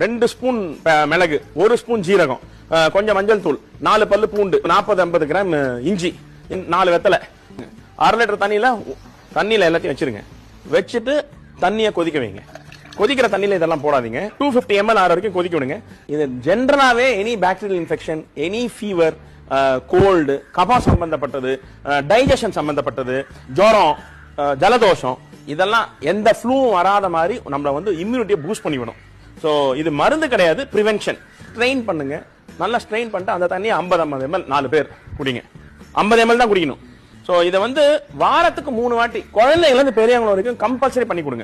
2 spoon மிளகு, 1 spoon ஜீரகம், கொஞ்சம் மஞ்சள் தூள், 4 பல்லு பூண்டு, 40-50 கிராம் இஞ்சி, 4 வெத்தலை, 1/2 லிட்டர் தண்ணியில எல்லாத்தையும் வச்சிருங்க. வச்சுட்டு தண்ணியை கொதிக்க வைங்க. கொதிக்கிற தண்ணியில இதெல்லாம் போடாதீங்க. 250 ml ஆற வரைக்கும் கொதிக்க விடுங்க. இது ஜெனரலாவே any bacterial infection, any fever, cold, கபா சம்பந்தப்பட்டது, டைஜஷன் சம்பந்தப்பட்டது, ஜுரம், ஜலதோஷம், இதெல்லாம் எந்த ஃப்ளூவும் வராத மாதிரி நம்மள இம்யூனிட்டியை பூஸ்ட் பண்ணிவிடும். சோ இது மருந்து கிடையாது, பிரிவென்ஷன். ஸ்ட்ரெயின் பண்ணுங்க, நல்லா ஸ்ட்ரெயின் பண்ணிட்டு அந்த தண்ணியை 50 ml 4 பேர் குடிங்க. 50 ml தான் குடிக்கணும். சோ இதை வாரத்துக்கு 3 வாட்டி குழந்தைகள் இருந்து பெரியவங்க வரைக்கும் கம்பல்சரி பண்ணி கொடுங்க.